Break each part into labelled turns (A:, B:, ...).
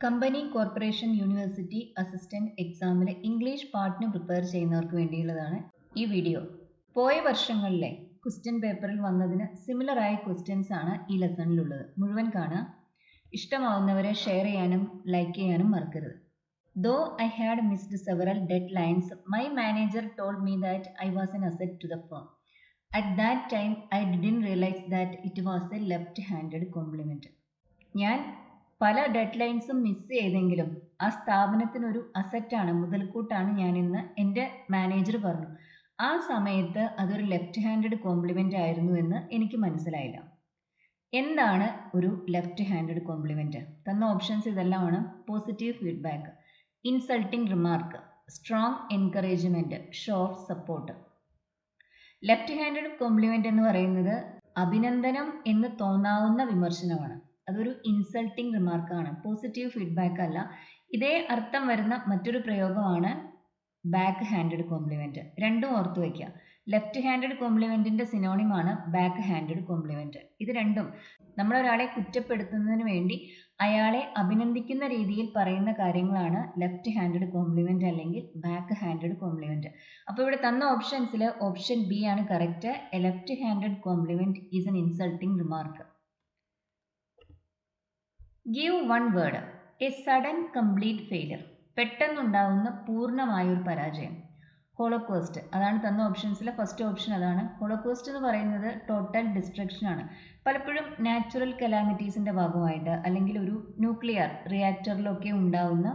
A: Company corporation university assistant എക്സാമിലെ English പാർട്ടിന് prepare ചെയ്യുന്നവർക്ക് വേണ്ടിയുള്ളതാണ് ഈ വീഡിയോ. പോയ വർഷങ്ങളിലെ ക്വസ്റ്റ്യൻ പേപ്പറിൽ വന്നതിന് സിമിലർ ആയ ക്വസ്റ്റ്യൻസ് ആണ് ഈ ലെസണിലുള്ളത്. മുഴുവൻ കാണുക. ഇഷ്ടമാവുന്നവരെ ഷെയർ ചെയ്യാനും ലൈക്ക് ചെയ്യാനും മറക്കരുത്. Though I had missed several deadlines, my manager told me that I was an asset to the firm. At that time, I didn't realize that it was a left-handed compliment. ഞാൻ പല ഡെഡ്ലൈൻസും miss ചെയ്തെങ്കിലും ആ സ്ഥാപനത്തിനൊരു അസറ്റാണ്, മുതൽക്കൂട്ടാണ് ഞാനെന്ന് എൻ്റെ manager പറഞ്ഞു. ആ സമയത്ത് അതൊരു ലെഫ്റ്റ് ഹാൻഡഡ് കോംപ്ലിമെൻ്റ് ആയിരുന്നു എന്ന് എനിക്ക് മനസ്സിലായില്ല. എന്താണ് ഒരു ലെഫ്റ്റ് ഹാൻഡഡ് കോംപ്ലിമെൻ്റ്? തന്ന ഓപ്ഷൻസ് ഇതെല്ലാമാണ്. Positive feedback, insulting remark, strong encouragement, show of support. Left handed compliment എന്ന് പറയുന്നത് അഭിനന്ദനം എന്ന് തോന്നാവുന്ന വിമർശനമാണ്. അതൊരു ഇൻസൾട്ടിംഗ് റിമാർക്കാണ്, പോസിറ്റീവ് ഫീഡ്ബാക്ക് അല്ല. ഇതേ അർത്ഥം വരുന്ന മറ്റൊരു പ്രയോഗമാണ് ബാക്ക് ഹാൻഡഡ് കോംപ്ലിമെൻറ്റ്. രണ്ടും ഓർത്തു വയ്ക്കുക. ലെഫ്റ്റ് ഹാൻഡഡ് കോംപ്ലിമെൻറ്റിൻ്റെ സിനോണിമാണ് ബാക്ക് ഹാൻഡഡ് കോംപ്ലിമെൻറ്റ്. ഇത് രണ്ടും നമ്മളൊരാളെ കുറ്റപ്പെടുത്തുന്നതിന് വേണ്ടി അയാളെ അഭിനന്ദിക്കുന്ന രീതിയിൽ പറയുന്ന കാര്യങ്ങളാണ് ലെഫ്റ്റ് ഹാൻഡഡ് കോംപ്ലിമെൻറ്റ് അല്ലെങ്കിൽ ബാക്ക് ഹാൻഡഡ് കോംപ്ലിമെൻറ്റ്. അപ്പോൾ ഇവിടെ തന്ന ഓപ്ഷൻസിൽ ഓപ്ഷൻ ബി ആണ് correct. A left handed compliment is an insulting remark. Give one word. A sudden complete failure. പെട്ടെന്നുണ്ടാവുന്ന പൂർണ്ണമായൊരു പരാജയം. ഹോളോകോസ്റ്റ്, അതാണ് തന്ന ഓപ്ഷൻസിലെ ഫസ്റ്റ് ഓപ്ഷൻ. അതാണ് ഹോളോകോസ്റ്റ് എന്ന് പറയുന്നത് ടോട്ടൽ ഡിസ്ട്രക്ഷൻ ആണ്. പലപ്പോഴും നാച്ചുറൽ കലാമിറ്റീസിന്റെ ഭാഗമായിട്ട് അല്ലെങ്കിൽ ഒരു ന്യൂക്ലിയർ റിയാക്ടറിലൊക്കെ ഉണ്ടാകുന്ന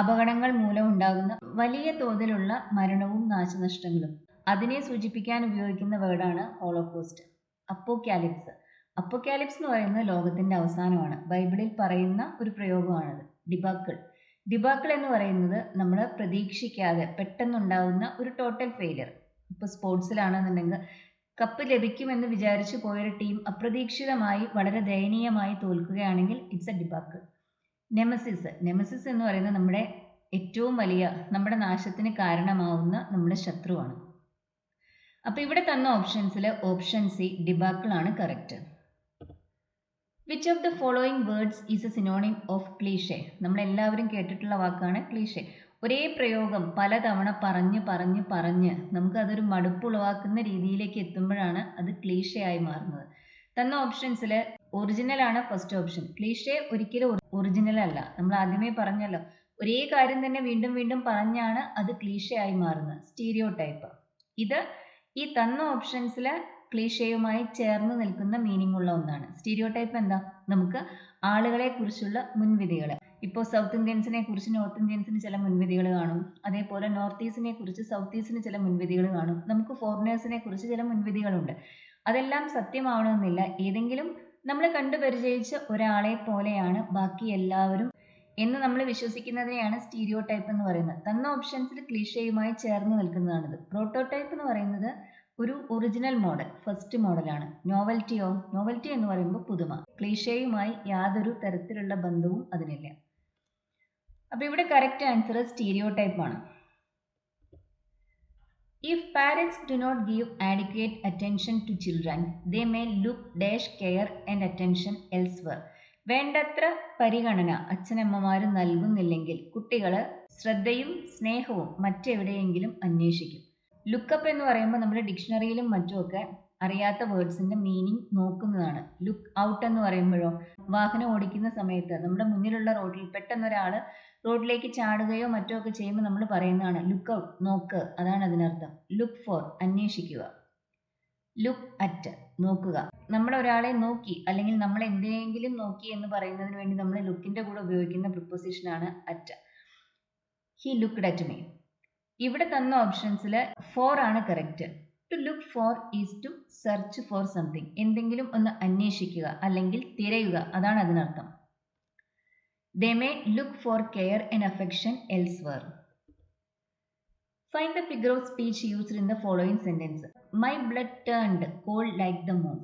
A: അപകടങ്ങൾ മൂലം ഉണ്ടാകുന്ന വലിയ തോതിലുള്ള മരണവും നാശനഷ്ടങ്ങളും അതിനെ സൂചിപ്പിക്കാൻ ഉപയോഗിക്കുന്ന വേർഡാണ് ഹോളോകോസ്റ്റ്. അപ്പോക്യാലിപ്സ്. അപ്പോക്യാലിപ്സ് എന്ന് പറയുന്നത് ലോകത്തിന്റെ അവസാനമാണ്. ബൈബിളിൽ പറയുന്ന ഒരു പ്രയോഗമാണത്. ഡിബാക്കിൾ. ഡിബാക്കിൾ എന്ന് പറയുന്നത് നമ്മൾ പ്രതീക്ഷിക്കാതെ പെട്ടെന്നുണ്ടാവുന്ന ഒരു ടോട്ടൽ ഫെയിലിയർ. ഇപ്പോൾ സ്പോർട്സിലാണെന്നുണ്ടെങ്കിൽ കപ്പ് ലഭിക്കുമെന്ന് വിചാരിച്ചു പോയൊരു ടീം അപ്രതീക്ഷിതമായി വളരെ ദയനീയമായി തോൽക്കുകയാണെങ്കിൽ ഇറ്റ്സ് എ ഡിബാക്കിൾ. നെമസിസ്. നെമസിസ് എന്ന് പറയുന്നത് നമ്മുടെ ഏറ്റവും വലിയ, നമ്മുടെ നാശത്തിന് കാരണമാവുന്ന നമ്മുടെ ശത്രുവാണ്. അപ്പോൾ ഇവിടെ തന്ന ഓപ്ഷൻസിൽ ഓപ്ഷൻ സി ഡിബാക്കിൾ ആണ് correct. Which of the following words is a synonym of cliche? നമ്മളെല്ലാവരും കേട്ടിട്ടുള്ള വാക്കാണ് ക്ലീഷേ. ഒരേ പ്രയോഗം പലതവണ പറഞ്ഞ് നമുക്കതൊരു മടുപ്പുളവാക്കുന്ന രീതിയിലേക്ക് എത്തുമ്പോഴാണ് അത് ക്ലീഷേ ആയി മാറുന്നത്. തന്ന ഓപ്ഷൻസിൽ ഒറിജിനൽ ആണ് ഫസ്റ്റ് ഓപ്ഷൻ. ക്ലീഷേ ഒരിക്കലും ഒറിജിനൽ അല്ല. നമ്മൾ ആദ്യമേ പറഞ്ഞല്ലോ, ഒരേ കാര്യം തന്നെ വീണ്ടും വീണ്ടും പറഞ്ഞാണ് അത് ക്ലീഷേ ആയി മാറുന്നത്. Stereo type. ഇത് ഈ തന്ന ഓപ്ഷൻസിൽ ക്ലീഷയുമായി ചേർന്ന് നിൽക്കുന്ന മീനിങ് ഉള്ള ഒന്നാണ്. സ്റ്റീരിയോ ടൈപ്പ് എന്താ? നമുക്ക് ആളുകളെ കുറിച്ചുള്ള മുൻവിധികൾ. ഇപ്പോൾ സൗത്ത് ഇന്ത്യൻസിനെ കുറിച്ച് നോർത്ത് ഇന്ത്യൻസിന് ചില മുൻവിധികൾ കാണും. അതേപോലെ നോർത്ത് ഈസ്റ്റിനെ കുറിച്ച് സൗത്ത് ഈസ്റ്റിന് ചില മുൻവിധികൾ കാണും. നമുക്ക് ഫോറിനേഴ്സിനെ കുറിച്ച് ചില മുൻവിധികളുണ്ട്. അതെല്ലാം സത്യമാവണമെന്നില്ല. ഏതെങ്കിലും നമ്മൾ കണ്ടുപരിചയിച്ച ഒരാളെ പോലെയാണ് ബാക്കി എല്ലാവരും എന്ന് നമ്മൾ വിശ്വസിക്കുന്നതിനെയാണ് സ്റ്റീരിയോ ടൈപ്പ് എന്ന് പറയുന്നത്. തന്ന ഓപ്ഷൻസിൽ ക്ലീഷയുമായി ചേർന്ന് നിൽക്കുന്നതാണിത്. പ്രോട്ടോടൈപ്പ് എന്ന് പറയുന്നത് ഒരു ഒറിജിനൽ മോഡൽ, ഫസ്റ്റ് മോഡലാണ്. നോവൽറ്റിയോ? നോവൽറ്റി എന്ന് പറയുമ്പോൾ പുതുമ. ക്ലീഷയുമായി യാതൊരു തരത്തിലുള്ള ബന്ധവും അതിനില്ല. അപ്പൊ ഇവിടെ കറക്റ്റ് ആൻസർ സ്റ്റീരിയോ ടൈപ്പ് ആണ്. If parents do not give adequate attention to children, they may look dash care and attention elsewhere. വേണ്ടത്ര പരിഗണന അച്ഛനമ്മമാർ നൽകുന്നില്ലെങ്കിൽ കുട്ടികൾ ശ്രദ്ധയും സ്നേഹവും മറ്റെവിടെയെങ്കിലും അന്വേഷിക്കും. ലുക്കപ്പ് എന്ന് പറയുമ്പോൾ നമ്മുടെ ഡിക്ഷണറിയിലും മറ്റുമൊക്കെ അറിയാത്ത വേർഡ്സിന്റെ മീനിങ് നോക്കുന്നതാണ്. ലുക്ക് ഔട്ട് എന്ന് പറയുമ്പോഴോ, വാഹനം ഓടിക്കുന്ന സമയത്ത് നമ്മുടെ മുന്നിലുള്ള റോഡിൽ പെട്ടെന്ന് ഒരാൾ റോഡിലേക്ക് ചാടുകയോ മറ്റോ ഒക്കെ ചെയ്യുമ്പോൾ നമ്മൾ പറയുന്നതാണ് ലുക്ക് ഔട്ട്, നോക്ക്. അതാണ് അതിനർത്ഥം. ലുക്ക് ഫോർ, അന്വേഷിക്കുക. ലുക്ക് അറ്റ്, നോക്കുക. നമ്മൾ ഒരാളെ നോക്കി അല്ലെങ്കിൽ നമ്മൾ എന്തിനെങ്കിലും നോക്കി എന്ന് പറയുന്നതിന് വേണ്ടി നമ്മൾ ലുക്കിന്റെ കൂടെ ഉപയോഗിക്കുന്ന പ്രിപ്പോസിഷനാണ് at. He looked at me. ഇവിടെ തന്ന ഓപ്ഷൻസിൽ ഫോർ ആണ് correct. To look for is to search for something. എന്തെങ്കിലും ഒന്ന് അന്വേഷിക്കുക അല്ലെങ്കിൽ തിരയുക, അതാണ് അതിനർത്ഥം. They may look for care and affection elsewhere. Find the figure of speech used in the following sentence. My blood turned cold like the moon.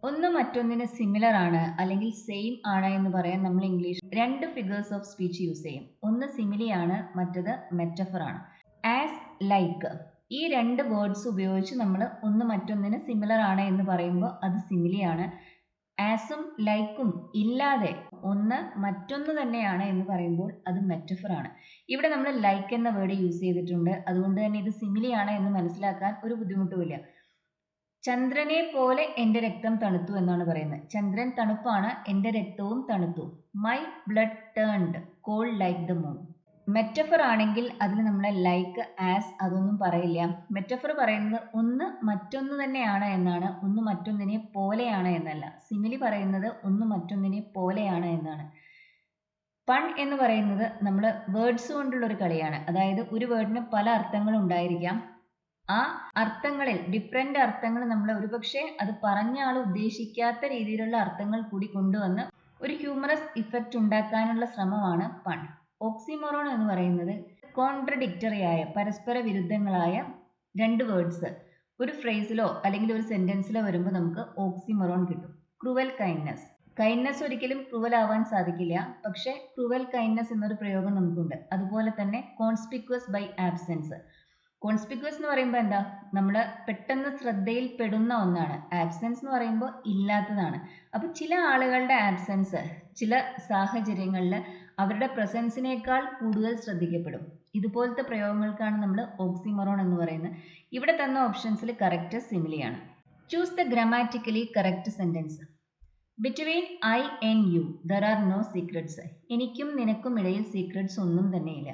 A: ഒന്ന് മറ്റൊന്നിന് similar ആണ് അല്ലെങ്കിൽ സെയിം ആണ് എന്ന് പറയാൻ നമ്മൾ ഇംഗ്ലീഷ് രണ്ട് ഫിഗേഴ്സ് ഓഫ് സ്പീച്ച് യൂസ് ചെയ്യും. ഒന്ന് സിമിലിയാണ്, മറ്റത് മെറ്റഫർ ആണ്. ആസ്, ലൈക്ക്, ഈ രണ്ട് വേർഡ്സ് ഉപയോഗിച്ച് നമ്മൾ ഒന്ന് മറ്റൊന്നിന് സിമിലർ ആണ് എന്ന് പറയുമ്പോൾ അത് സിമിലിയാണ്. ആസും ലൈക്കും ഇല്ലാതെ ഒന്ന് മറ്റൊന്ന് തന്നെയാണ് എന്ന് പറയുമ്പോൾ അത് മെറ്റഫർ ആണ്. ഇവിടെ നമ്മൾ ലൈക്ക് എന്ന വേർഡ് യൂസ് ചെയ്തിട്ടുണ്ട്. അതുകൊണ്ട് തന്നെ ഇത് സിമിലി ആണ് എന്ന് മനസ്സിലാക്കാൻ ഒരു ബുദ്ധിമുട്ടുമില്ല. ചന്ദ്രനെ പോലെ എൻ്റെ രക്തം തണുത്തു എന്നാണ് പറയുന്നത്. ചന്ദ്രൻ തണുപ്പാണ്, എൻ്റെ രക്തവും തണുത്തു. My blood turned cold like the moon. Metaphor ആണെങ്കിൽ അതിൽ നമ്മൾ ലൈക്ക്, ആസ് അതൊന്നും പറയില്ല. മെറ്റഫർ പറയുന്നത് ഒന്ന് മറ്റൊന്ന് തന്നെയാണ് എന്നാണ്, ഒന്ന് മറ്റൊന്നിനെ പോലെയാണ് എന്നല്ല. സിമിലി പറയുന്നത് ഒന്ന് മറ്റൊന്നിനെ പോലെയാണ് എന്നാണ്. പൺ എന്ന് പറയുന്നത് നമ്മൾ വേർഡ്സ് കൊണ്ടുള്ള ഒരു കളിയാണ്. അതായത് ഒരു വേർഡിന് പല അർത്ഥങ്ങൾ ഉണ്ടായിരിക്കാം. ആ അർത്ഥങ്ങളിൽ ഡിഫറെൻ്റ് അർത്ഥങ്ങൾ നമ്മൾ ഒരുപക്ഷെ അത് പറഞ്ഞ ആൾ ഉദ്ദേശിക്കാത്ത രീതിയിലുള്ള അർത്ഥങ്ങൾ കൂടി കൊണ്ടുവന്ന് ഒരു ഹ്യൂമറസ് ഇഫക്റ്റ് ഉണ്ടാക്കാനുള്ള ശ്രമമാണ് പൺ. ഓക്സിമോറോൺ എന്ന് പറയുന്നത് കോൺട്രഡിക്റ്ററി ആയ, പരസ്പര വിരുദ്ധങ്ങളായ രണ്ട് വേർഡ്സ് ഒരു ഫ്രേസിലോ അല്ലെങ്കിൽ ഒരു സെന്റൻസിലോ വരുമ്പോൾ നമുക്ക് ഓക്സിമോറോൺ കിട്ടും. Cruel kindness. കൈൻഡ്നസ് ഒരിക്കലും ക്രൂവൽ ആവാൻ സാധിക്കില്ല, പക്ഷേ ക്രൂവൽ കൈൻഡ്നസ് എന്നൊരു പ്രയോഗം നമുക്കുണ്ട്. അതുപോലെ തന്നെ കോൺസ്പിക്വസ് ബൈ ആബ്സെൻസ്. കോൺസ്പിക്വസ് എന്ന് പറയുമ്പോൾ എന്താ, നമ്മൾ പെട്ടെന്ന് ശ്രദ്ധയിൽ പെടുന്ന ഒന്നാണ്. ആബ്സെൻസ് എന്ന് പറയുമ്പോൾ ഇല്ലാത്തതാണ്. അപ്പോൾ ചില ആളുകളുടെ ആബ്സെൻസ് ചില സാഹചര്യങ്ങളിൽ അവരുടെ പ്രസൻസിനേക്കാൾ കൂടുതൽ ശ്രദ്ധിക്കപ്പെടും. ഇതുപോലത്തെ പ്രയോഗങ്ങൾക്കാണ് നമ്മൾ ഓക്സിമോറോൺ എന്ന് പറയുന്നത്. ഇവിടെ തന്ന ഓപ്ഷൻസിൽ കറക്റ്റ് സിമിലിയാണ്. Choose the grammatically correct sentence. Between I and you there are no secrets. എനിക്കും നിനക്കും ഇടയിൽ സീക്രട്സ് ഒന്നും തന്നെയില്ല.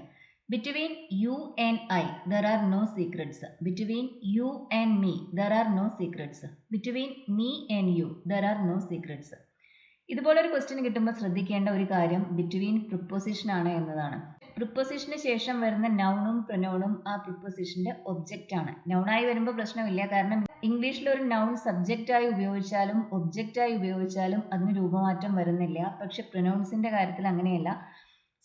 A: Between you and I, there are no secrets. Between you and me, there are no secrets. Between me and you, there are no secrets. ഇതുപോലൊരു question കിട്ടുമ്പോൾ ശ്രദ്ധിക്കേണ്ട ഒരു കാര്യം ബിറ്റ്വീൻ പ്രിപ്പോസിഷൻ ആണ് എന്നതാണ്. പ്രിപ്പോസിഷന് ശേഷം വരുന്ന നൗണും പ്രൊനൗണും ആ പ്രിപ്പോസിഷന്റെ ഒബ്ജക്റ്റ് ആണ്. നൗണായി വരുമ്പോൾ പ്രശ്നമില്ല, കാരണം ഇംഗ്ലീഷിൽ ഒരു നൗൺ സബ്ജക്റ്റായി ഉപയോഗിച്ചാലും ഒബ്ജക്റ്റായി ഉപയോഗിച്ചാലും അതിന് രൂപമാറ്റം വരുന്നില്ല. പക്ഷെ പ്രൊനൗൺസിന്റെ കാര്യത്തിൽ അങ്ങനെയല്ല.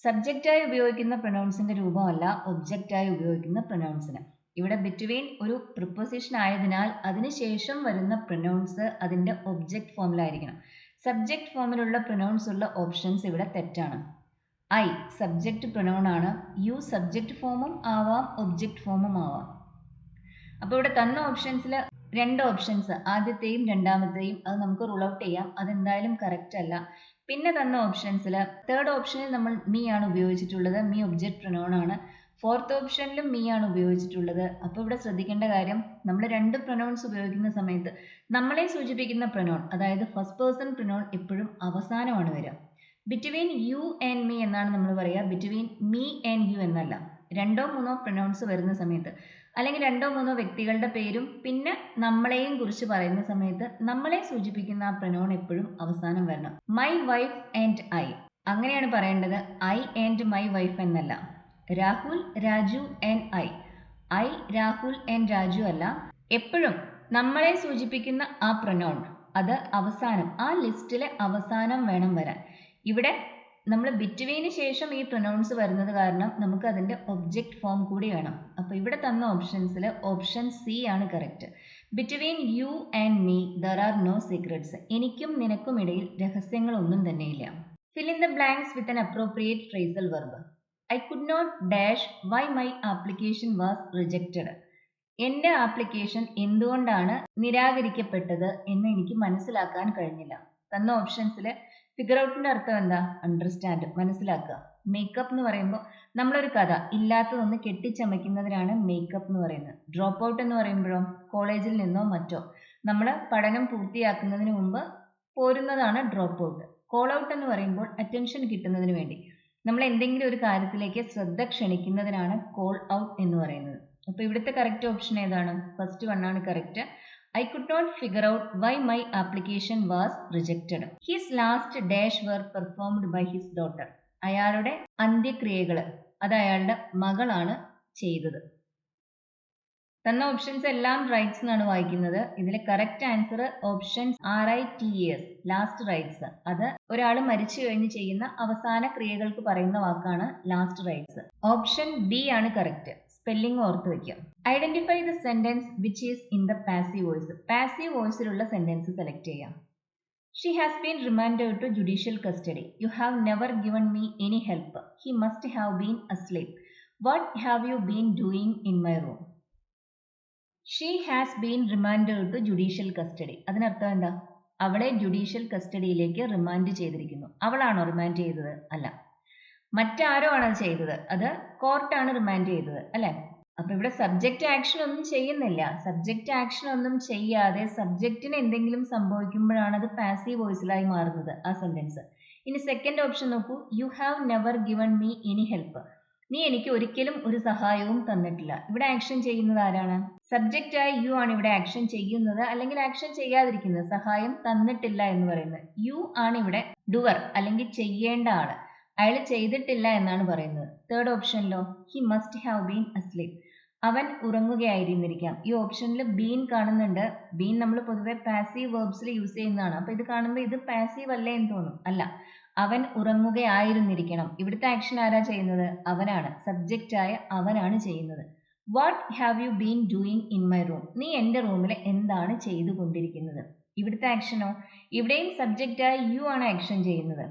A: സബ്ജക്റ്റായി ഉപയോഗിക്കുന്ന പ്രൊനൗൺസിന്റെ രൂപമല്ല ഒബ്ജക്റ്റായി ഉപയോഗിക്കുന്ന പ്രൊനൗൺസിന്. ഇവിടെ ബിറ്റ്വീൻ ഒരു പ്രിപ്പോസിഷൻ ആയതിനാൽ അതിനുശേഷം വരുന്ന പ്രൊനൗൺസ് അതിന്റെ ഒബ്ജക്റ്റ് ഫോമിലായിരിക്കണം. സബ്ജക്റ്റ് ഫോമിലുള്ള പ്രൊനൗൺസ് ഉള്ള ഓപ്ഷൻസ് ഇവിടെ തെറ്റാണ്. ഐ സബ്ജക്റ്റ് പ്രൊനൗൺ ആണ്. യു സബ്ജക്റ്റ് ഫോമും ആവാം ഒബ്ജക്റ്റ് ഫോമും ആവാം. അപ്പോൾ ഇവിടെ തന്ന ഓപ്ഷൻസിൽ രണ്ട് ഓപ്ഷൻസ്, ആദ്യത്തെയും രണ്ടാമത്തെയും, അത് നമുക്ക് റൂൾ ഔട്ട് ചെയ്യാം. അതെന്തായാലും കറക്റ്റ് അല്ല. പിന്നെ തന്ന ഓപ്ഷൻസിൽ തേർഡ് ഓപ്ഷനിൽ നമ്മൾ മീ ആണ് ഉപയോഗിച്ചിട്ടുള്ളത്. മീ ഒബ്ജക്റ്റ് പ്രൊനൗൺ ആണ്. ഫോർത്ത് ഓപ്ഷനിലും മീ ആണ് ഉപയോഗിച്ചിട്ടുള്ളത്. അപ്പോൾ ഇവിടെ ശ്രദ്ധിക്കേണ്ട കാര്യം, നമ്മൾ രണ്ട് പ്രൊനൗൺസ് ഉപയോഗിക്കുന്ന സമയത്ത് നമ്മളെ സൂചിപ്പിക്കുന്ന പ്രൊനൗൺ, അതായത് ഫസ്റ്റ് പേഴ്സൺ പ്രൊനൗൺ എപ്പോഴും അവസാനമാണ് വരിക. ബിറ്റ്വീൻ യു ആൻഡ് മീ എന്നാണ് നമ്മൾ പറയുക, ബിറ്റ്വീൻ മീ ആൻഡ് യു എന്നല്ല. രണ്ടോ മൂന്നോ പ്രൊനൗൺസ് വരുന്ന സമയത്ത്, അല്ലെങ്കിൽ രണ്ടോ മൂന്നോ വ്യക്തികളുടെ പേരും പിന്നെ നമ്മളെയും കുറിച്ച് പറയുന്ന സമയത്ത് നമ്മളെ സൂചിപ്പിക്കുന്ന ആ പ്രൊനൗൺ എപ്പോഴും അവസാനം വരണം. മൈ വൈഫ് ആൻഡ് ഐ അങ്ങനെയാണ് പറയേണ്ടത്, ഐ ആൻഡ് മൈ വൈഫ് എന്നല്ല. Rahul, Raju and I Rahul and Raju അല്ല. എപ്പോഴും നമ്മളെ സൂചിപ്പിക്കുന്ന ആ പ്രൊനൗൺ അത് അവസാനം, ആ ലിസ്റ്റിലെ അവസാനം വേണം വരാൻ. ഇവിടെ നമ്മൾ ബിറ്റ്വീന് ശേഷം ഈ പ്രൊനൗൺസ് വരുന്നത് കാരണം നമുക്ക് അതിന്റെ ഒബ്ജക്റ്റ് ഫോം കൂടി വേണം. അപ്പോൾ ഇവിടെ തന്ന ഓപ്ഷൻസിൽ ഓപ്ഷൻ സി ആണ് correct. Between you and me there are no secrets. എനിക്കും നിനക്കും ഇടയിൽ രഹസ്യങ്ങളൊന്നും തന്നെയില്ല. Fill in the blanks with an appropriate phrasal verb. I could not dash why my application was rejected. എൻ്റെ ആപ്ലിക്കേഷൻ എന്തുകൊണ്ടാണ് നിരാകരിക്കപ്പെട്ടത് എന്ന് എനിക്ക് മനസ്സിലാക്കാൻ കഴിഞ്ഞില്ല. തന്ന ഓപ്ഷൻസിൽ ഫിഗർ ഔട്ടിന്റെ അർത്ഥം എന്താ? അണ്ടർസ്റ്റാൻഡ്, മനസ്സിലാക്കുക. മേക്കപ്പ് എന്ന് പറയുമ്പോൾ നമ്മളൊരു കഥ ഇല്ലാത്തതൊന്ന് കെട്ടിച്ചമയ്ക്കുന്നതിനാണ് മേക്കപ്പ് എന്ന് പറയുന്നത്. ഡ്രോപ്പ് ഔട്ട് എന്ന് പറയുമ്പോഴോ കോളേജിൽ നിന്നോ മറ്റോ നമ്മൾ പഠനം പൂർത്തിയാക്കുന്നതിന് മുമ്പ് പോരുന്നതാണ് ഡ്രോപ്പ് ഔട്ട്. കോൾ ഔട്ട് എന്ന് പറയുമ്പോൾ അറ്റൻഷൻ കിട്ടുന്നതിന് വേണ്ടി നമ്മൾ എന്തെങ്കിലും ഒരു കാര്യത്തിലേക്ക് ശ്രദ്ധ ക്ഷണിക്കുന്നതിനാണ് കോൾ ഔട്ട് എന്ന് പറയുന്നത്. അപ്പോൾ ഇവിടുത്തെ കറക്റ്റ് ഓപ്ഷൻ ഏതാണ്? ഫസ്റ്റ് വൺ ആണ് correct. I could not figure out why my application was rejected. His last dash were performed by his daughter. അയാളുടെ അന്ത്യക്രിയകൾ അത് അയാളുടെ മകളാണ് ചെയ്തത്. തന്ന ഓപ്ഷൻസ് എല്ലാം റൈറ്റ്സ് എന്നാണ് വായിക്കുന്നത്. ഇതിലെ correct answer option RITES, last rites. അത് ഒരാൾ മരിച്ചു കഴിഞ്ഞ് ചെയ്യുന്ന അവസാന ക്രിയകൾക്ക് പറയുന്ന വാക്കാണ് ലാസ്റ്റ് റൈറ്റ്സ്. ഓപ്ഷൻ ബി ആണ് കറക്റ്റ്. സ്പെല്ലിംഗ് ഓർത്ത് വയ്ക്കുക. Identify the sentence which is in the passive voice. Passive വോയിസിലുള്ള സെന്റൻസ് സെലക്ട് ചെയ്യാം. She has been remanded to judicial custody. You have never given me any help. He must have been asleep. What have you been doing in my room? She has been remanded to judicial custody. അതിനർത്ഥം എന്താ? അവളെ judicial കസ്റ്റഡിയിലേക്ക് remand ചെയ്തിരിക്കുന്നു. അവളാണോ remand ചെയ്തത്? അല്ല, മറ്റാരോ ആണ് അത് ചെയ്തത്. അത് കോർട്ടാണ് റിമാൻഡ് ചെയ്തത്, അല്ലെ? അപ്പൊ ഇവിടെ സബ്ജക്റ്റ് ആക്ഷൻ ഒന്നും ചെയ്യുന്നില്ല. സബ്ജക്റ്റ് ആക്ഷൻ ഒന്നും ചെയ്യാതെ സബ്ജക്റ്റിന് എന്തെങ്കിലും സംഭവിക്കുമ്പോഴാണ് അത് പാസീവ് വോയിസിലായി മാറുന്നത് ആ സെന്റൻസ്. ഇനി സെക്കൻഡ് ഓപ്ഷൻ നോക്കൂ. You have never given me any help. നീ എനിക്ക് ഒരിക്കലും ഒരു സഹായവും തന്നിട്ടില്ല. ഇവിടെ ആക്ഷൻ ചെയ്യുന്നത് ആരാണ്? സബ്ജക്റ്റായി യു ആണ് ഇവിടെ ആക്ഷൻ ചെയ്യുന്നത്, അല്ലെങ്കിൽ ആക്ഷൻ ചെയ്യാതിരിക്കുന്നത്. സഹായം തന്നിട്ടില്ല എന്ന് പറയുന്നത്. യു ആണ് ഇവിടെ ഡുവർ, അല്ലെങ്കിൽ ചെയ്യേണ്ട ആള്. അയാൾ ചെയ്തിട്ടില്ല എന്നാണ് പറയുന്നത്. തേർഡ് ഓപ്ഷനിലോ he must have been asleep. അവൻ ഉറങ്ങുകയായിരുന്നിരിക്കാം. ഈ ഓപ്ഷനിൽ ബീൻ കാണുന്നുണ്ട്. ബീൻ നമ്മൾ പൊതുവെ പാസീവ് വേർബ്സിൽ യൂസ് ചെയ്യുന്നതാണ്. അപ്പൊ ഇത് കാണുമ്പോൾ ഇത് പാസീവ് അല്ലേ എന്ന് തോന്നും. അല്ല, അവൻ ഉറങ്ങുകയായിരുന്നിരിക്കണം. ഇവിടുത്തെ ആക്ഷൻ ആരാ ചെയ്യുന്നത്? അവനാണ്. സബ്ജക്റ്റായ അവനാണ് ചെയ്യുന്നത്. What have you been doing in my room. നീ എൻ്റെ റൂമിൽ എന്താണ് ചെയ്തുകൊണ്ടിരിക്കുന്നത്? ഇവിടുത്തെ ആക്ഷനോ? ഇവിടെയും സബ്ജക്റ്റായ യു ആണ് ആക്ഷൻ ചെയ്യുന്നത്.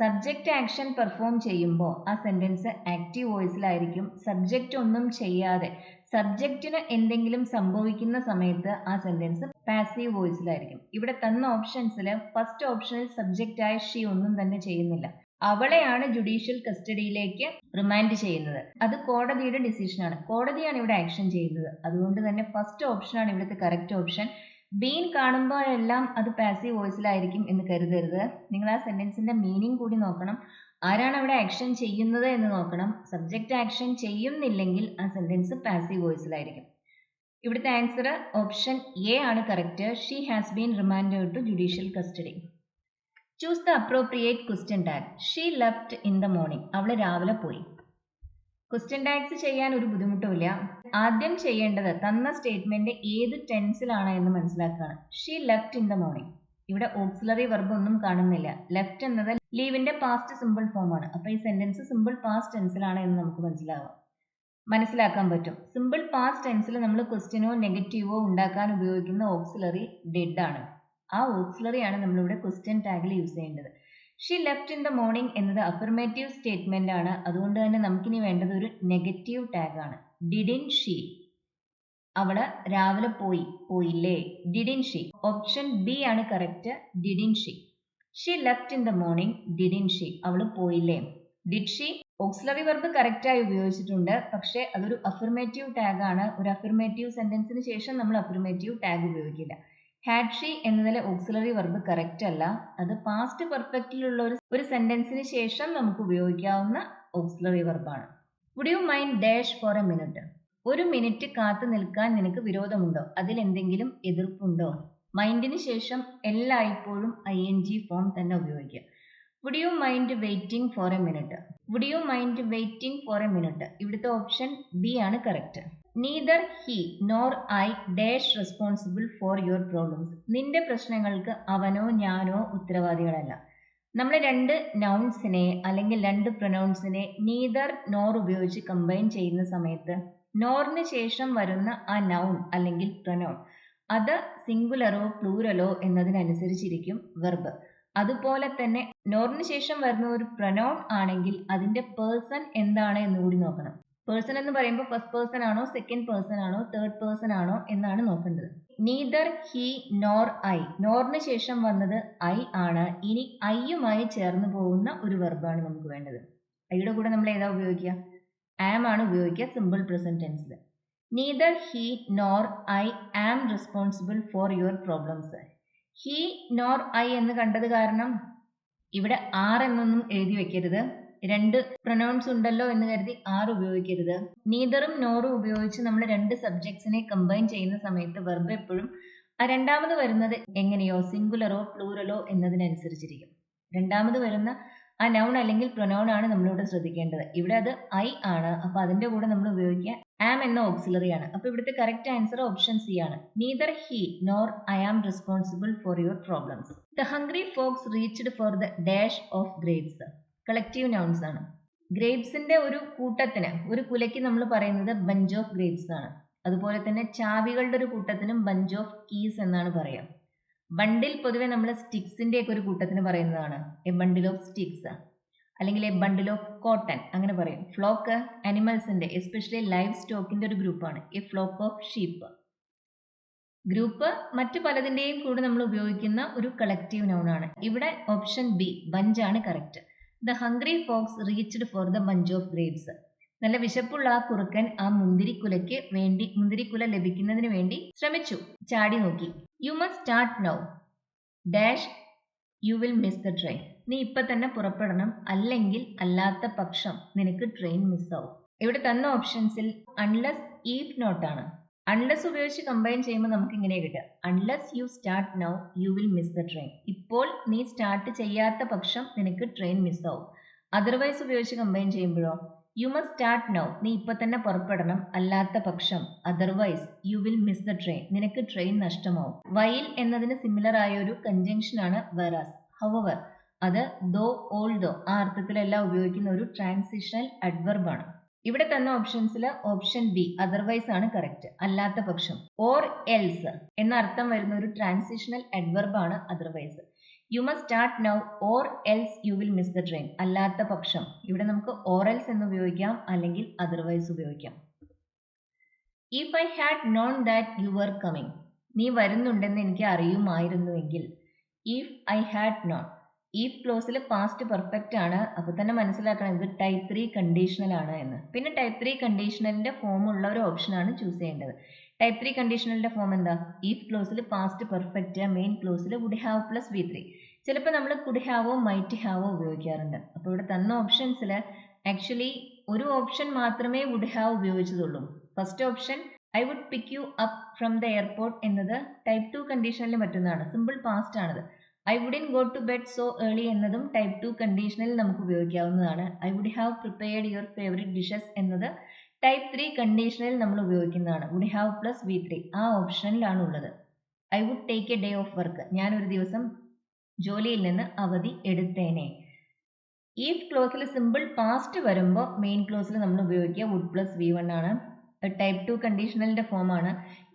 A: സബ്ജക്റ്റ് ആക്ഷൻ പെർഫോം ചെയ്യുമ്പോൾ ആ സെന്റൻസ് ആക്റ്റീവ് വോയിസിലായിരിക്കും. സബ്ജക്റ്റ് ഒന്നും ചെയ്യാതെ സബ്ജക്റ്റിന് എന്തെങ്കിലും സംഭവിക്കുന്ന സമയത്ത് ആ സെന്റൻസ് പാസീവ് വോയിസിലായിരിക്കും. ഇവിടെ തന്ന ഓപ്ഷൻസിൽ ഫസ്റ്റ് ഓപ്ഷനിൽ സബ്ജക്റ്റായ ഷീ ഒന്നും തന്നെ ചെയ്യുന്നില്ല. അവളെയാണ് ജുഡീഷ്യൽ കസ്റ്റഡിയിലേക്ക് റിമാൻഡ് ചെയ്യുന്നത്. അത് കോടതിയുടെ ഡിസിഷനാണ്. കോടതിയാണ് ഇവിടെ ആക്ഷൻ ചെയ്യുന്നത്. അതുകൊണ്ട് തന്നെ ഫസ്റ്റ് ഓപ്ഷനാണ് ഇവിടുത്തെ കറക്റ്റ് ഓപ്ഷൻ. ബീൻ കാണുമ്പോഴെല്ലാം അത് പാസീവ് വോയിസിലായിരിക്കും എന്ന് കരുതരുത്. നിങ്ങൾ ആ സെന്റൻസിന്റെ മീനിങ് കൂടി നോക്കണം. ആരാണ് അവിടെ ആക്ഷൻ ചെയ്യുന്നത് എന്ന് നോക്കണം. സബ്ജക്റ്റ് ആക്ഷൻ ചെയ്യുന്നില്ലെങ്കിൽ ആ സെന്റൻസ് പാസീവ് വോയിസിലായിരിക്കും. ഇവിടുത്തെ ആൻസർ ഓപ്ഷൻ എ ആണ് correct. She has been remanded to judicial custody. Choose the appropriate question tag. She left in the morning. അവള് രാവിലെ പോയി. ക്വസ്റ്റ്യൻ ടാഗ്സ് ചെയ്യാൻ ഒരു ബുദ്ധിമുട്ടുമില്ല. ആദ്യം ചെയ്യേണ്ടത് തന്ന സ്റ്റേറ്റ്മെന്റ് ഏത് ടെൻസിലാണ് എന്ന് മനസ്സിലാക്കുകയാണ്. She left in the morning. ഇവിടെ ഓക്സിലറി വെർബ് ഒന്നും കാണുന്നില്ല. ലെഫ്റ്റ് എന്നത് ലീവിന്റെ പാസ്റ്റ് സിമ്പിൾ ഫോം ആണ്. അപ്പൊ ഈ സെന്റൻസ് സിമ്പിൾ പാസ്റ്റ് ടെൻസിലാണ് എന്ന് നമുക്ക് മനസ്സിലാക്കാൻ പറ്റും. സിമ്പിൾ പാസ്റ്റ് ടെൻസിൽ നമ്മൾ ക്വസ്റ്റ്യനോ നെഗറ്റീവോ ഉണ്ടാക്കാൻ ഉപയോഗിക്കുന്ന ഓക്സിലറി ഡിഡ് ആണ്. ആ ഓക്സിലറി ആണ് നമ്മളിവിടെ ക്വസ്റ്റ്യൻ ടാഗിൽ യൂസ് ചെയ്യേണ്ടത്. She left in the morning എന്നത് അഫർമേറ്റീവ് സ്റ്റേറ്റ്മെന്റ് ആണ്. അതുകൊണ്ട് തന്നെ നമുക്കിനി വേണ്ടത് ഒരു നെഗറ്റീവ് ടാഗ് ആണ്. Didn't she. അവള് രാവിലെ പോയില്ലേ? Didn't she. ഓപ്ഷൻ ബി ആണ് correct. Didn't she. She left in the morning. Didn't she. അവള് പോയില്ലേ? ഡിഡ് ഷീ ഓക്സിലറി വെർബ് കറക്റ്റായി ഉപയോഗിച്ചിട്ടുണ്ട്. പക്ഷെ അതൊരു അഫർമേറ്റീവ് ടാഗ് ആണ്. ഒരു അഫർമേറ്റീവ് സെന്റൻസിന് ശേഷം നമ്മൾ അഫർമേറ്റീവ് ടാഗ് ഉപയോഗിക്കില്ല. ഹാഡ് ഷീ എന്നതിലെ ഓക്സിലറി വെർബ് കറക്റ്റ് അല്ല. അത് പാസ്റ്റ് പെർഫെക്റ്റിലുള്ള ഒരു സെന്റൻസിന് ശേഷം നമുക്ക് ഉപയോഗിക്കാവുന്ന ഓക്സിലറി വെർബാണ്. Would you mind dash for a minute. ഒരു മിനിറ്റ് കാത്തു നിൽക്കാൻ നിനക്ക് വിരോധമുണ്ടോ? അതിൽ എന്തെങ്കിലും എതിർപ്പുണ്ടോ? മൈൻഡിന് ശേഷം എല്ലായ്പ്പോഴും ING ഫോം തന്നെ ഉപയോഗിക്കുക. Would you mind waiting for a minute. Would you mind waiting for a minute. ഇവിടുത്തെ ഓപ്ഷൻ ബി ആണ് correct. Neither he nor I dash responsible for your problems. നിന്റെ പ്രശ്നങ്ങൾക്ക് അവനോ ഞാനോ ഉത്തരവാദികളല്ല. നമ്മൾ രണ്ട് നൗൺസിനെ അല്ലെങ്കിൽ രണ്ട് പ്രൊനൗൺസിനെ നീദർ നോർ ഉപയോഗിച്ച് കമ്പൈൻ ചെയ്യുന്ന സമയത്ത് നോറിന് ശേഷം വരുന്ന ആ നൗൺ അല്ലെങ്കിൽ പ്രൊനൗൺ അത് സിംഗുലറോ പ്ലൂരലോ എന്നതിനനുസരിച്ചിരിക്കും വെർബ്. അതുപോലെ തന്നെ നോറിന് ശേഷം വരുന്ന ഒരു പ്രൊനൗൺ ആണെങ്കിൽ അതിന്റെ പേഴ്സൺ എന്താണ് എന്ന് കൂടി നോക്കണം. പേഴ്സൺ എന്ന് പറയുമ്പോൾ ഫസ്റ്റ് പേഴ്സൺ ആണോ സെക്കൻഡ് പേഴ്സൺ ആണോ തേർഡ് പേഴ്സൺ ആണോ എന്നാണ് നോക്കേണ്ടത്. Neither he nor I. നോറിന് ശേഷം വന്നത് ഐ ആണ്. ഇനി ഐയുമായി ചേർന്ന് പോകുന്ന ഒരു വെർബാണ് നമുക്ക് വേണ്ടത്. ഐയുടെ കൂടെ നമ്മൾ ഏതാ ഉപയോഗിക്കുക? ആം ആണ് ഉപയോഗിക്കുക സിമ്പിൾ പ്രസന്റ് ടെൻസിൽ. Neither he nor I am responsible for your problems. He nor I എന്ന് കണ്ടത് കാരണം ഇവിടെ ആർ എന്നൊന്നും എഴുതി വെക്കരുത്. രണ്ട് പ്രൊനൗൺസ് ഉണ്ടല്ലോ എന്ന് കരുതി ആർ ഉപയോഗിക്കരുത്. നീദറും നോറും ഉപയോഗിച്ച് നമ്മൾ രണ്ട് സബ്ജക്ട്സിനെ കമ്പൈൻ ചെയ്യുന്ന സമയത്ത് വെർബ് എപ്പോഴും രണ്ടാമത് വരുന്നത് എങ്ങനെയോ സിംഗുലറോ പ്ലൂറലോ എന്നതിനനുസരിച്ചിരിക്കും. രണ്ടാമത് വരുന്ന ആ നൗൺ അല്ലെങ്കിൽ പ്രൊനൗൺ ആണ് നമ്മളിവിടെ ശ്രദ്ധിക്കേണ്ടത്. ഇവിടെ അത് ഐ ആണ്. അപ്പൊ അതിന്റെ കൂടെ നമ്മൾ ഉപയോഗിക്കുക ആം എന്ന ഓക്സിലറി ആണ്. അപ്പൊ ഇവിടുത്തെ കറക്റ്റ് ആൻസർ ഓപ്ഷൻ സി ആണ്. Neither he nor I am responsible for your problems. The hungry fox reached for the dash of grapes. Collective nouns ആണ്. ഗ്രേപ്സിന്റെ ഒരു കൂട്ടത്തിന് ഒരു കുലയ്ക്ക് നമ്മൾ പറയുന്നത് ബഞ്ച് ഓഫ് ഗ്രേപ്സ് ആണ്. അതുപോലെ തന്നെ ചാവികളുടെ ഒരു കൂട്ടത്തിനും ബഞ്ച് ഓഫ് കീസ് എന്നാണ് പറയുക. ബണ്ടിൽ പൊതുവെ നമ്മൾ സ്റ്റിക്സിന്റെ ഒക്കെ ഒരു കൂട്ടത്തിന് പറയുന്നതാണ് എ ബണ്ടിൽ ഓഫ് സ്റ്റിക്സ് അല്ലെങ്കിൽ എ ബണ്ടിൽ ഓഫ് കോട്ടൺ അങ്ങനെ പറയും. ഫ്ലോക്ക് അനിമൽസിന്റെ എസ്പെഷ്യലി ലൈവ് സ്റ്റോക്കിന്റെ ഒരു ഗ്രൂപ്പാണ് A flock of sheep. Group മറ്റു പലതിൻ്റെയും കൂടെ നമ്മൾ ഉപയോഗിക്കുന്ന ഒരു കളക്റ്റീവ് നൗൺ ആണ്. ഇവിടെ ഓപ്ഷൻ ബി ബഞ്ചാണ് correct. The hungry fox reached for the bunch of grapes. നല്ല വിശപ്പുള്ള ആ കുറുക്കൻ ആ മുന്തിരിക്കുല ലഭിക്കുന്നതിന് വേണ്ടി ശ്രമിച്ചു, ചാടി നോക്കി. You must start now dash you will miss the train. നീ ഇപ്പൊ തന്നെ പുറപ്പെടണം, അല്ലെങ്കിൽ അല്ലാത്ത പക്ഷം നിനക്ക് ട്രെയിൻ മിസ്സാവും. ഇവിടെ തന്ന ഓപ്ഷൻസിൽ അൺലെസ് ഈഫ് നോട്ടാണ്. അൺലെസ് ഉപയോഗിച്ച് കമ്പൈൻ ചെയ്യുമ്പോൾ നമുക്ക് ഇങ്ങനെ കിട്ടുക, unless you start now you will miss the train. ഇപ്പോൾ നീ സ്റ്റാർട്ട് ചെയ്യാത്ത പക്ഷം നിനക്ക് ട്രെയിൻ മിസ്സാവും. അതർവൈസ് ഉപയോഗിച്ച് കമ്പൈൻ ചെയ്യുമ്പോഴോ, യു മസ്റ്റ് സ്റ്റാർട്ട് നൗ നീ ഇപ്പൊ തന്നെ പുറപ്പെടണം, അല്ലാത്ത പക്ഷം otherwise you will miss the train നിനക്ക് ട്രെയിൻ നഷ്ടമാവും. വൈൽ എന്നതിന് സിമിലർ ആയ ഒരു കൺജങ്ഷൻ ആണ് വെറാസ്. ഹവവർ അത് ദോ ഓൾദോ ആ അർത്ഥത്തിലെല്ലാം ഉപയോഗിക്കുന്ന ഒരു ട്രാൻസിഷണൽ അഡ്വർബ് ആണ്. ഇവിടെ തന്ന ഓപ്ഷൻസിൽ ഓപ്ഷൻ ബി അതർവൈസ് ആണ് കറക്റ്റ്, അല്ലാത്ത പക്ഷം. ഓർ എൽസ് എന്ന അർത്ഥം വരുന്ന ഒരു ട്രാൻസിഷണൽ അഡ്വർബ് ആണ് otherwise. You must start now or else you will miss the train, അല്ലാത്ത പക്ഷം. ഇവിടെ നമുക്ക് ഓർ എൽസ് എന്ന് ഉപയോഗിക്കാം, അല്ലെങ്കിൽ അതർവൈസ് ഉപയോഗിക്കാം. If I had known that you were coming. നീ വരുന്നുണ്ടെന്ന് എനിക്ക് അറിയുമായിരുന്നുവെങ്കിൽ. If I had known. If ക്ലോസിൽ പാസ്റ്റ് പെർഫെക്റ്റ് ആണ്. അപ്പൊ തന്നെ മനസ്സിലാക്കണം ഇത് ടൈപ്പ് 3 കണ്ടീഷണൽ ആണ് എന്ന്. പിന്നെ ടൈപ്പ് 3 കണ്ടീഷണലിന്റെ ഫോം ഉള്ള ഒരു ഓപ്ഷനാണ് ചൂസ് ചെയ്യേണ്ടത്. ടൈപ്പ് 3 കണ്ടീഷണലിന്റെ ഫോം എന്താ? ഈഫ് ക്ലോസിൽ പാസ്റ്റ് പെർഫെക്റ്റ്, മെയിൻ ക്ലോസിൽ വുഡ് ഹാവ് പ്ലസ് V3. ചിലപ്പോൾ നമ്മൾ കുഡ് ഹാവോ മൈറ്റ് ഹാവോ ഉപയോഗിക്കാറുണ്ട്. അപ്പോൾ ഇവിടെ തന്ന ഓപ്ഷൻസിൽ ആക്ച്വലി ഒരു ഓപ്ഷൻ മാത്രമേ വുഡ് ഹാവ് ഉപയോഗിച്ചതുള്ളൂ. First option I would pick you up from the airport എന്നത് ടൈപ്പ് 2 കണ്ടീഷണലിൽ പറ്റുന്നതാണ്, സിമ്പിൾ പാസ്റ്റ് ആണത്. I wouldn't go to bed so early എന്നതും ടൈപ്പ് 2 കണ്ടീഷണലിൽ നമുക്ക് ഉപയോഗിക്കാവുന്നതാണ്. I would have prepared your favourite dishes എന്നത് ടൈപ്പ് 3 കണ്ടീഷണലിൽ നമ്മൾ ഉപയോഗിക്കുന്നതാണ്. വുഡ് ഹാവ് പ്ലസ് V3 ആ ഓപ്ഷനിലാണ് ഉള്ളത്. I would take a day off work. ഞാൻ ഒരു ദിവസം ജോലിയിൽ നിന്ന് അവധി എടുത്തേനെ. ഈഫ് ക്ലോസിൽ സിമ്പിൾ പാസ്റ്റ് വരുമ്പോൾ മെയിൻ ക്ലോസിൽ നമ്മൾ ഉപയോഗിക്കുക വുഡ് പ്ലസ് V1 ആണ്. ടൈപ്പ് 2 കണ്ടീഷണലിന്റെ ഫോം ആണ്.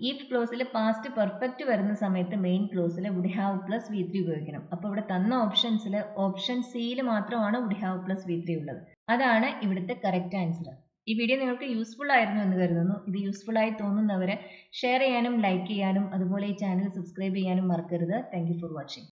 A: ഈഫ് ക്ലോസിൽ പാസ്റ്റ് പെർഫെക്റ്റ് വരുന്ന സമയത്ത് മെയിൻ ക്ലോസിൽ വുഡ് ഹാവ് പ്ലസ് V3 ഉപയോഗിക്കണം. അപ്പോൾ ഇവിടെ തന്ന ഓപ്ഷൻസിൽ ഓപ്ഷൻ സിയിൽ മാത്രമാണ് വുഡ് ഹാവ് പ്ലസ് V3 ഉള്ളത്. അതാണ് ഇവിടുത്തെ കറക്റ്റ് ആൻസർ. ഈ വീഡിയോ നിങ്ങൾക്ക് യൂസ്ഫുൾ ആയിരുന്നു എന്ന് കരുതുന്നു. ഇത് യൂസ്ഫുൾ ആയി തോന്നുന്നവരെ ഷെയർ ചെയ്യാനും ലൈക്ക് ചെയ്യാനും അതുപോലെ ഈ ചാനൽ സബ്സ്ക്രൈബ് ചെയ്യാനും മറക്കരുത്. Thank you for watching.